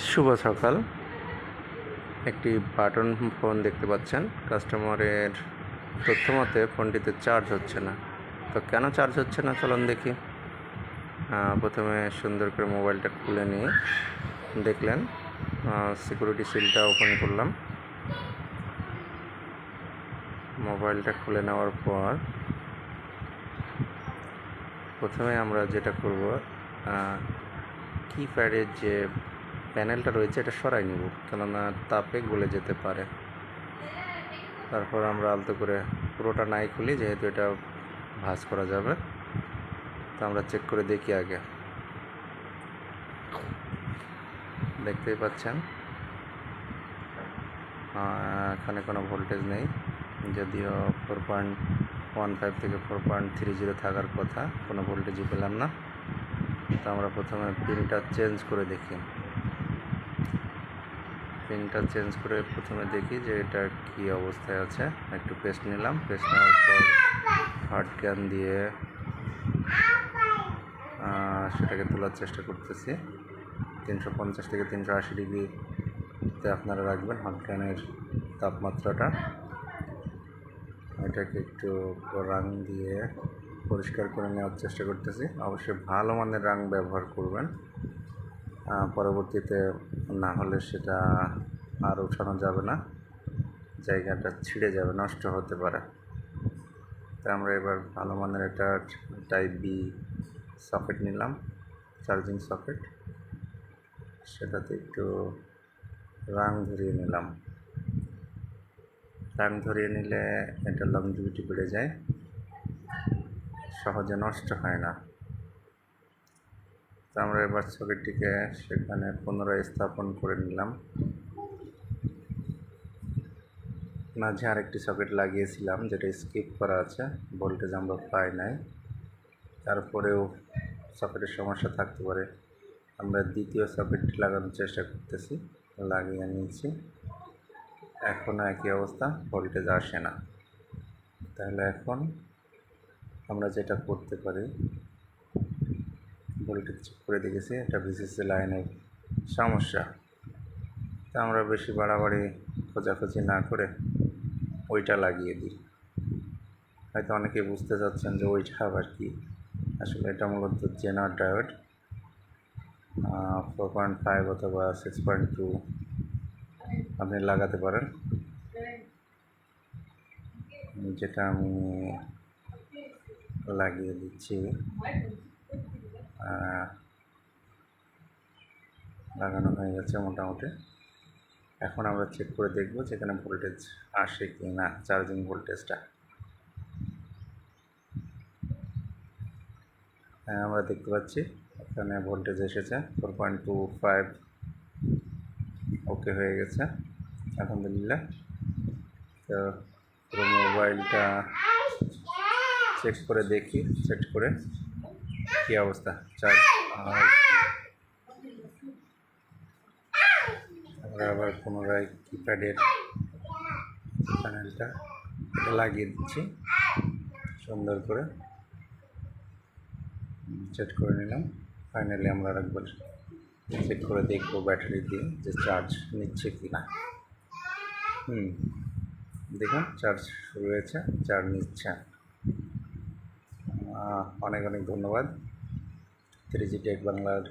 শুভ সকাল। একটি button phone দেখতে পাচ্ছেন। কাস্টমারের তথ্য মতে ফোনটিতে চার্জ হচ্ছে না। তো কেন চার্জ হচ্ছে না চলুন দেখি। প্রথমে সুন্দর করে মোবাইলটা খুলে নিয়ে দেখলেন, সিকিউরিটি সিলটা ওপেন করলাম। মোবাইলটা খুলে নেওয়ার পর প্রথমে আমরা যেটা করব, কিপ্যাডের যে প্যানেলটা রয়েছে এটা সরাই নেব, কেননা তাপে গলে যেতে পারে। তারপর আমরা আলতো করে পুরোটা নাই খুলি, যেহেতু এটা ভাঁজ করা যাবে। তো আমরা চেক করে দেখি আগে। দেখতেই পাচ্ছেন এখানে কোনো ভোল্টেজ নেই, যদিও 4.15 থেকে 4.30 থাকার কথা, কোনো ভোল্টেজই পেলাম না। তো আমরা প্রথমে পিনটা চেঞ্জ করে দেখি। পিনটা চেঞ্জ করে প্রথমে দেখি যে এটা কি অবস্থায় আছে। একটু পেস্ট নিলাম, পেস্ট নেওয়ার পর হার্ড ক্যান দিয়ে সেটাকে তোলার চেষ্টা করতেছি। 350 থেকে 380 ডিগ্রিতে আপনারা রাখবেন হার্ড ক্যানের তাপমাত্রাটা। এটাকে একটু রাং দিয়ে পরিষ্কার করে নেওয়ার চেষ্টা করতেছি। অবশ্যই ভালো মানের রাং ব্যবহার করবেন, পরবর্তীতে না হলে সেটা আর উঠানো যাবে না, জায়গাটা ছিঁড়ে যাবে, নষ্ট হতে পারে। তাই আমরা এবার ভালো মানের একটা টাইপ বি সকেট নিলাম, চার্জিং সকেট। সেটাতে একটু রাং ধরিয়ে নিলাম। রাং ধরিয়ে নিলে এটা লংজিভিটি বেড়ে যায়, সহজে নষ্ট হয় না। তো আমরা এবার সকেটটিকে সেখানে পুনরায় স্থাপন করে নিলাম। মাঝে আরেকটি সকেট লাগিয়েছিলাম, যেটা স্কিপ করা আছে, ভোল্টেজ আমরা পাই নাই। তারপরেও সকেটের সমস্যা থাকতে পারে। আমরা দ্বিতীয় সকেটটি লাগানোর চেষ্টা করতেছি, লাগিয়ে নিয়েছি। এখনও একই অবস্থা, ভোল্টেজ আসে না। তাহলে এখন আমরা যেটা করতে পারি, ভোল্টেজ চেক করে দেখেছি এটা ভিসিসি লাইনের সমস্যা। তা আমরা বেশি বাড়াবাড়ি খোঁজাখুঁজি না করে ওইটা লাগিয়ে দিই। হয়তো অনেকে বুঝতে চাচ্ছেন যে ওইটা আবার কি। আসলে এটা মূলত জেনার ডায়োড, 4.5 অথবা 6.2 আপনি লাগাতে পারেন। যেটা আমি লাগিয়ে দিচ্ছি, লাগানো হয়ে গেছে মোটামুটি। এখন আমরা চেক করে দেখব যেখানে ভোল্টেজ আসে কি না, চার্জিং ভোল্টেজটা। হ্যাঁ, আমরা দেখতে পাচ্ছি এখানে ভোল্টেজ এসেছে 4.25, ওকে হয়ে গেছে আলহামদুলিল্লাহ। তো পুরো মোবাইলটা চেক করে দেখি, সেট করে কী অবস্থা চার্জ। আমরা আবার পুনরায় কিপ্যাডের প্যানেলটা লাগিয়ে দিচ্ছি, সুন্দর করে সেট করে নিলাম। ফাইনালি আমরা একবার চেক করে দেখব ব্যাটারি দিয়ে যে চার্জ নিচ্ছে কি না। দেখুন চার্জ শুরু হয়েছে, চার্জ নিচ্ছে। অনেক অনেক ধন্যবাদ 3G টেক বাংলার